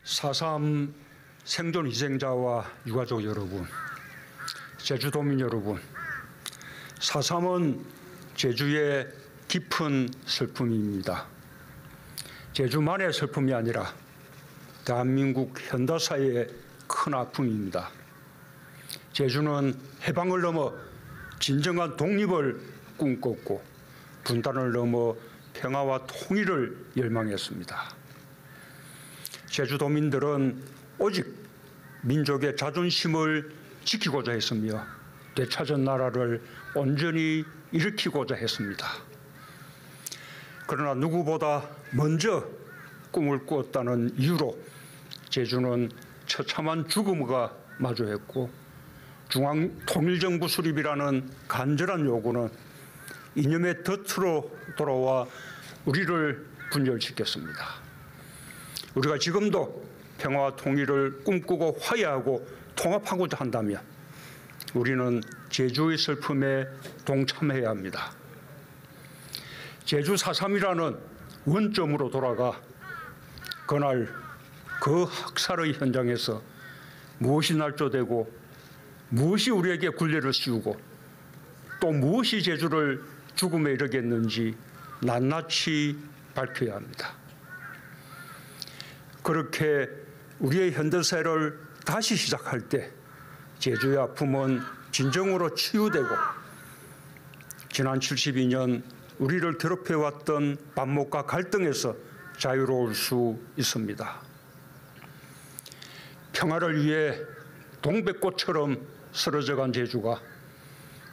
4.3 생존 희생자와 유가족 여러분, 제주도민 여러분, 4.3은 제주의 깊은 슬픔입니다. 제주만의 슬픔이 아니라 대한민국 현대사회의 큰 아픔입니다. 제주는 해방을 넘어 진정한 독립을 꿈꿨고 분단을 넘어 평화와 통일을 열망했습니다. 제주도민들은 오직 민족의 자존심을 지키고자 했으며 되찾은 나라를 온전히 일으키고자 했습니다. 그러나 누구보다 먼저 꿈을 꾸었다는 이유로 제주는 처참한 죽음과 마주했고 중앙통일정부 수립이라는 간절한 요구는 이념의 덫으로 돌아와 우리를 분열시켰습니다. 우리가 지금도 평화와 통일을 꿈꾸고 화해하고 통합하고자 한다면 우리는 제주의 슬픔에 동참해야 합니다. 제주 4.3이라는 원점으로 돌아가 그날 그 학살의 현장에서 무엇이 날조되고 무엇이 우리에게 굴레를 씌우고 또 무엇이 제주를 죽음에 이르겠는지 낱낱이 밝혀야 합니다. 그렇게 우리의 현대사를 다시 시작할 때 제주의 아픔은 진정으로 치유되고 지난 72년 우리를 더럽혀왔던 반목과 갈등에서 자유로울 수 있습니다. 평화를 위해 동백꽃처럼 쓰러져간 제주가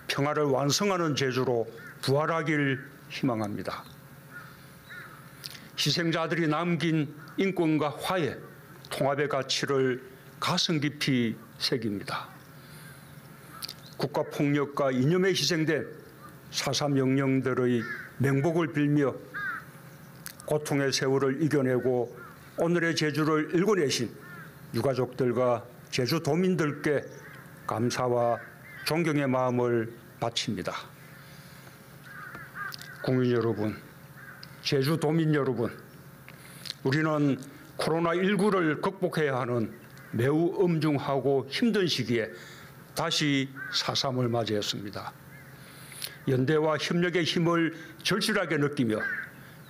평화를 완성하는 제주로 부활하길 희망합니다. 희생자들이 남긴 인권과 화해, 통합의 가치를 가슴 깊이 새깁니다. 국가폭력과 이념에 희생된 4.3 영령들의 명복을 빌며 고통의 세월을 이겨내고 오늘의 제주를 일궈내신 유가족들과 제주도민들께 감사와 존경의 마음을 바칩니다. 국민 여러분, 제주도민 여러분, 우리는 코로나19를 극복해야 하는 매우 엄중하고 힘든 시기에 다시 4.3을 맞이했습니다. 연대와 협력의 힘을 절실하게 느끼며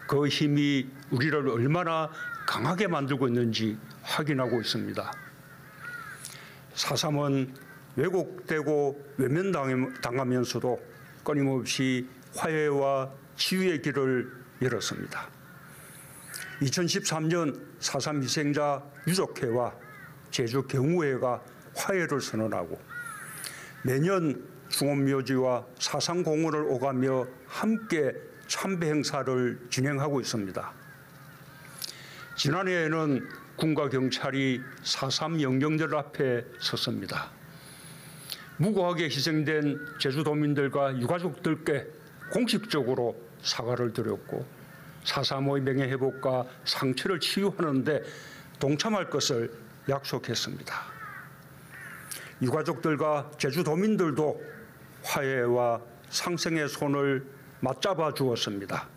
그 힘이 우리를 얼마나 강하게 만들고 있는지 확인하고 있습니다. 4.3은 왜곡되고 외면당하면서도 끊임없이 화해와 치유의 길을 열었습니다. 2013년 4.3 희생자 유족회와 제주경우회가 화해를 선언하고 매년 중원묘지와 4.3 공원을 오가며 함께 참배 행사를 진행하고 있습니다. 지난해에는 군과 경찰이 4.3 영령들 앞에 섰습니다. 무고하게 희생된 제주도민들과 유가족들께 공식적으로 사과를 드렸고 4.3의 명예회복과 상처를 치유하는 데 동참할 것을 약속했습니다. 유가족들과 제주도민들도 화해와 상생의 손을 맞잡아 주었습니다.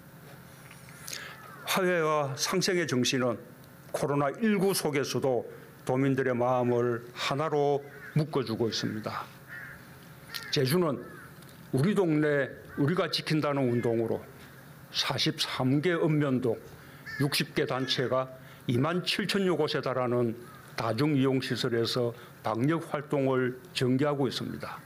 화해와 상생의 정신은 코로나19 속에서도 도민들의 마음을 하나로 묶어주고 있습니다. 제주는 우리 동네 우리가 지킨다는 운동으로 43개 읍면동 60개 단체가 27,000여 곳에 달하는 다중이용시설에서 방역 활동을 전개하고 있습니다.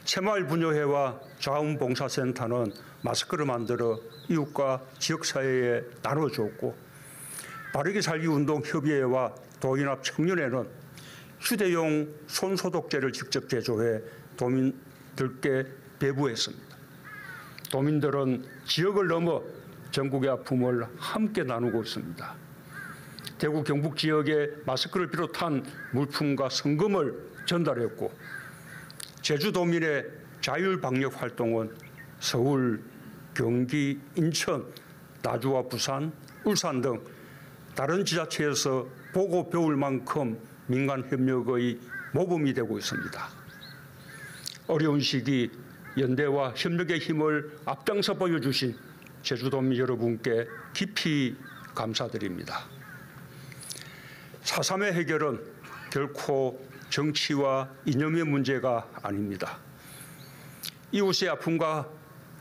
새마을분여회와 자원봉사센터는 마스크를 만들어 이웃과 지역사회에 나눠주었고 바르게 살기 운동협의회와 도인합 청년회는 휴대용 손소독제를 직접 제조해 도민들께 배부했습니다. 도민들은 지역을 넘어 전국의 아픔을 함께 나누고 있습니다. 대구 경북 지역에 마스크를 비롯한 물품과 성금을 전달했고 제주도민의 자율방역 활동은 서울, 경기, 인천, 나주와 부산, 울산 등 다른 지자체에서 보고 배울 만큼 민간 협력의 모범이 되고 있습니다. 어려운 시기 연대와 협력의 힘을 앞장서 보여주신 제주도민 여러분께 깊이 감사드립니다. 4.3의 해결은 결코 정치와 이념의 문제가 아닙니다. 이웃의 아픔과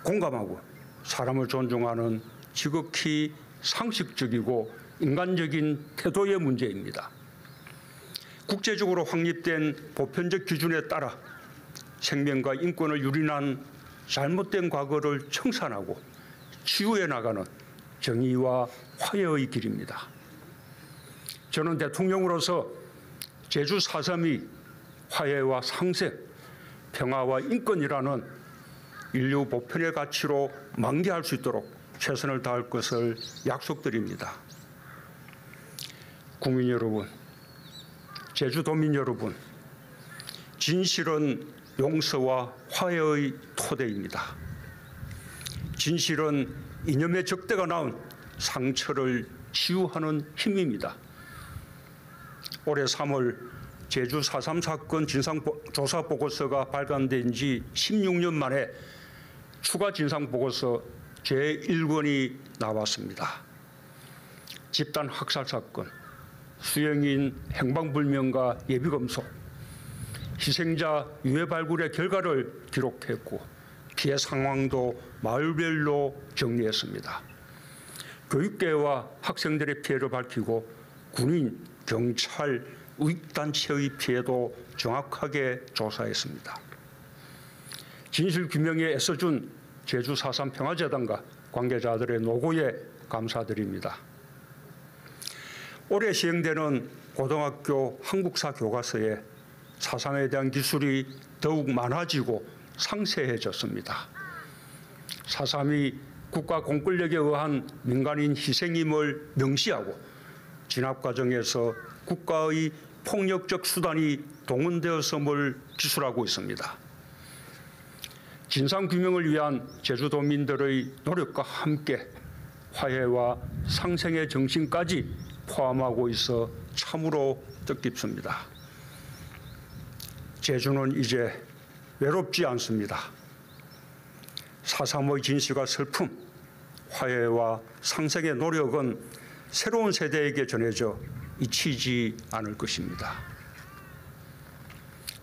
공감하고 사람을 존중하는 지극히 상식적이고 인간적인 태도의 문제입니다. 국제적으로 확립된 보편적 기준에 따라 생명과 인권을 유린한 잘못된 과거를 청산하고 치유해 나가는 정의와 화해의 길입니다. 저는 대통령으로서 제주 4.3이 화해와 상생, 평화와 인권이라는 인류 보편의 가치로 만개할 수 있도록 최선을 다할 것을 약속드립니다. 국민 여러분, 제주도민 여러분, 진실은 용서와 화해의 토대입니다. 진실은 이념의 적대가 낳은 상처를 치유하는 힘입니다. 올해 3월 제주 4.3 사건 진상조사 보고서가 발간된 지 16년 만에 추가 진상보고서 제1권이 나왔습니다. 집단 학살 사건, 수영인 행방불명과 예비검소, 희생자 유해 발굴의 결과를 기록했고 피해 상황도 마을별로 정리했습니다. 교육계와 학생들의 피해를 밝히고 군인, 경찰, 우익단체의 피해도 정확하게 조사했습니다. 진실규명에 애써준 제주 4.3 평화재단과 관계자들의 노고에 감사드립니다. 올해 시행되는 고등학교 한국사 교과서에 4.3에 대한 기술이 더욱 많아지고 상세해졌습니다. 4.3이 국가 공권력에 의한 민간인 희생임을 명시하고 진압 과정에서 국가의 폭력적 수단이 동원되었음을 기술하고 있습니다. 진상규명을 위한 제주도민들의 노력과 함께 화해와 상생의 정신까지 포함하고 있어 참으로 뜻깊습니다. 제주는 이제 외롭지 않습니다. 4.3의 진실과 슬픔, 화해와 상생의 노력은 새로운 세대에게 전해져 잊히지 않을 것입니다.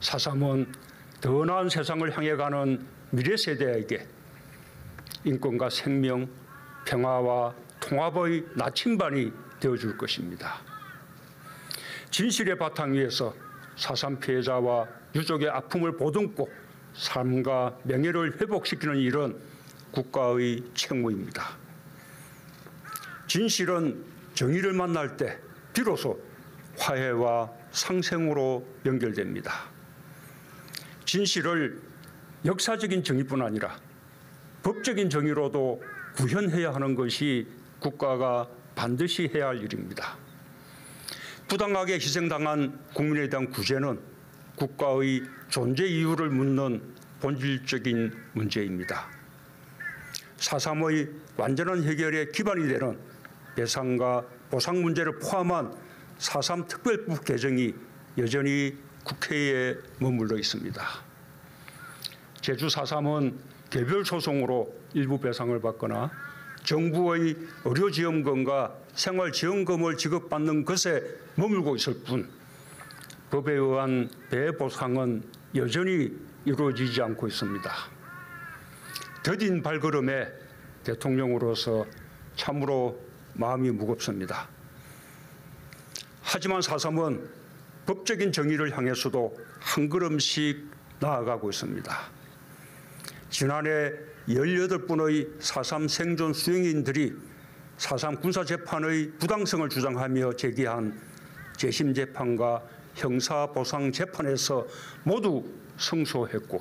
4.3은 더 나은 세상을 향해 가는 미래 세대에게 인권과 생명, 평화와 통합의 나침반이 되어줄 것입니다. 진실의 바탕 위에서 4.3 피해자와 유족의 아픔을 보듬고 삶과 명예를 회복시키는 일은 국가의 책무입니다. 진실은 정의를 만날 때 비로소 화해와 상생으로 연결됩니다. 진실을 역사적인 정의뿐 아니라 법적인 정의로도 구현해야 하는 것이 국가가 반드시 해야 할 일입니다. 부당하게 희생당한 국민에 대한 구제는 국가의 존재 이유를 묻는 본질적인 문제입니다. 4.3의 완전한 해결의 기반이 되는 배상과 보상 문제를 포함한 4.3 특별법 개정이 여전히 국회에 머물러 있습니다. 제주 4.3은 개별 소송으로 일부 배상을 받거나 정부의 의료지원금과 생활지원금을 지급받는 것에 머물고 있을 뿐 법에 의한 배보상은 여전히 이루어지지 않고 있습니다. 더딘 발걸음에 대통령으로서 참으로 마음이 무겁습니다. 하지만 4.3은 법적인 정의를 향해서도 한 걸음씩 나아가고 있습니다. 지난해 18분의 4.3 생존 수용인들이 4.3 군사재판의 부당성을 주장하며 제기한 재심재판과 형사보상재판에서 모두 승소했고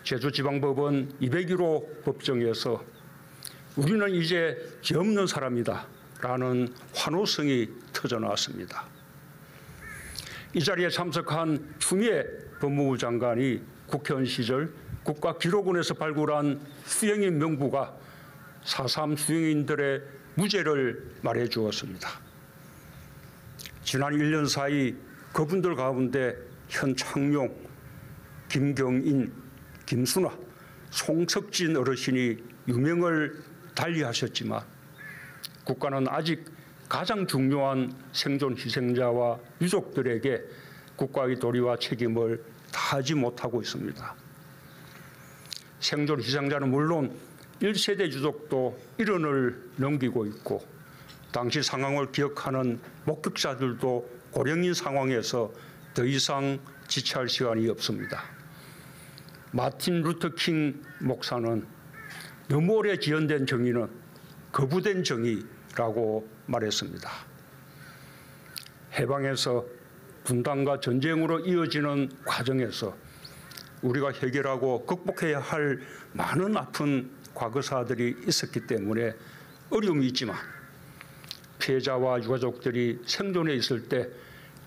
제주지방법원 201호 법정에서 우리는 이제 죄 없는 사람이다 라는 환호성이 터져나왔습니다. 이 자리에 참석한 추미애 법무부 장관이 국회의원 시절 국가기록원에서 발굴한 수용인 명부가 4.3 수용인들의 무죄를 말해주었습니다. 지난 1년 사이 그분들 가운데 현창용, 김경인, 김순화, 송석진 어르신이 유명을 달리하셨지만 국가는 아직 가장 중요한 생존 희생자와 유족들에게 국가의 도리와 책임을 다하지 못하고 있습니다. 생존 희생자는 물론 1세대 유족도 1원을 넘기고 있고 당시 상황을 기억하는 목격자들도 고령인 상황에서 더 이상 지체할 시간이 없습니다. 마틴 루터 킹 목사는 너무 오래 지연된 정의는 거부된 정의라고 말했습니다. 해방에서 분단과 전쟁으로 이어지는 과정에서 우리가 해결하고 극복해야 할 많은 아픈 과거사들이 있었기 때문에 어려움이 있지만 피해자와 유가족들이 생존해 있을 때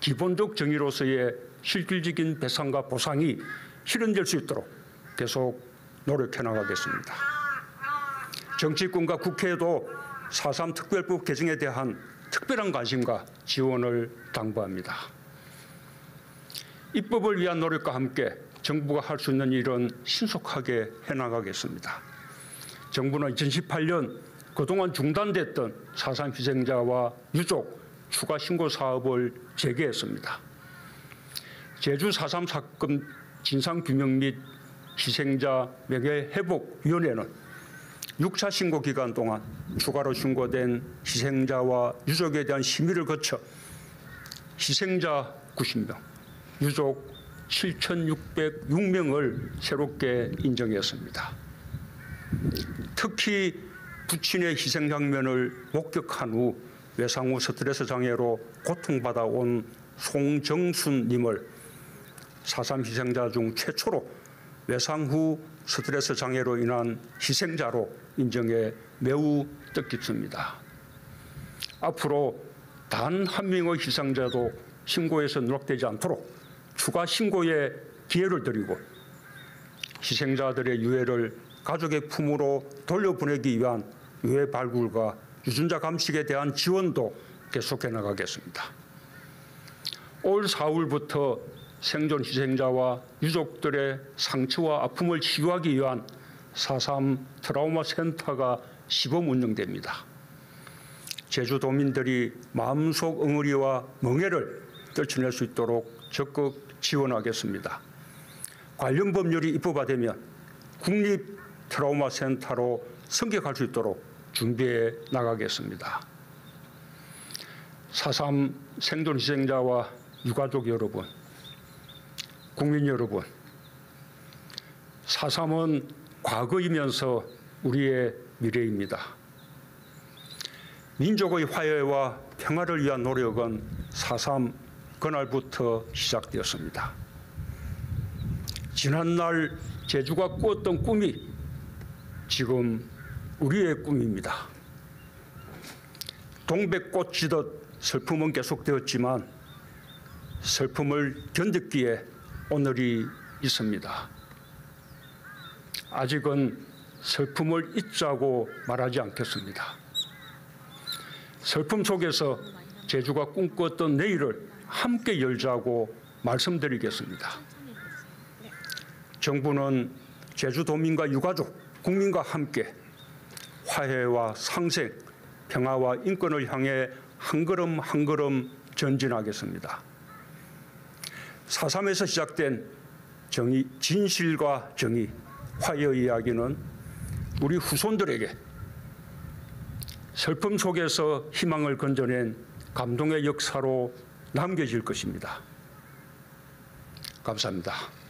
기본적 정의로서의 실질적인 배상과 보상이 실현될 수 있도록 계속 노력해 나가겠습니다. 정치권과 국회에도 4.3 특별법 개정에 대한 특별한 관심과 지원을 당부합니다. 입법을 위한 노력과 함께 정부가 할 수 있는 일은 신속하게 해나가겠습니다. 정부는 2018년 그동안 중단됐던 4.3 희생자와 유족 추가 신고 사업을 재개했습니다. 제주 4.3 사건 진상규명 및 희생자 명예회복위원회는 6차 신고 기간 동안 추가로 신고된 희생자와 유족에 대한 심의를 거쳐 희생자 90명, 유족 7,606명을 새롭게 인정했습니다. 특히 부친의 희생 장면을 목격한 후 외상 후 스트레스 장애로 고통받아온 송정순님을 4.3 희생자 중 최초로 외상 후 스트레스 장애로 인한 희생자로 인정해 매우 뜻깊습니다. 앞으로 단 한 명의 희생자도 신고에서 누락되지 않도록 추가 신고의 기회를 드리고 희생자들의 유해를 가족의 품으로 돌려보내기 위한 유해 발굴과 유전자 감식에 대한 지원도 계속해 나가겠습니다. 올 4월부터 생존 희생자와 유족들의 상처와 아픔을 치유하기 위한 4.3 트라우마 센터가 시범 운영됩니다. 제주도민들이 마음속 엉어리와 멍해를 떨쳐낼 수 있도록 적극 지원하겠습니다. 관련 법률이 입법화되면 국립 트라우마 센터로 승격할 수 있도록 준비해 나가겠습니다. 4.3 생존 희생자와 유가족 여러분, 국민 여러분, 4.3은 과거이면서 우리의 미래입니다. 민족의 화해와 평화를 위한 노력은 4.3 그날부터 시작되었습니다. 지난날 제주가 꾸었던 꿈이 지금 우리의 꿈입니다. 동백꽃 지듯 슬픔은 계속되었지만 슬픔을 견디기에 오늘이 있습니다. 아직은 슬픔을 잊자고 말하지 않겠습니다. 슬픔 속에서 제주가 꿈꿨던 내일을 함께 열자고 말씀드리겠습니다. 정부는 제주도민과 유가족, 국민과 함께 화해와 상생, 평화와 인권을 향해 한 걸음 한 걸음 전진하겠습니다. 4.3에서 시작된 정의, 진실과 정의, 화해의 이야기는 우리 후손들에게 슬픔 속에서 희망을 건져낸 감동의 역사로 남겨질 것입니다. 감사합니다.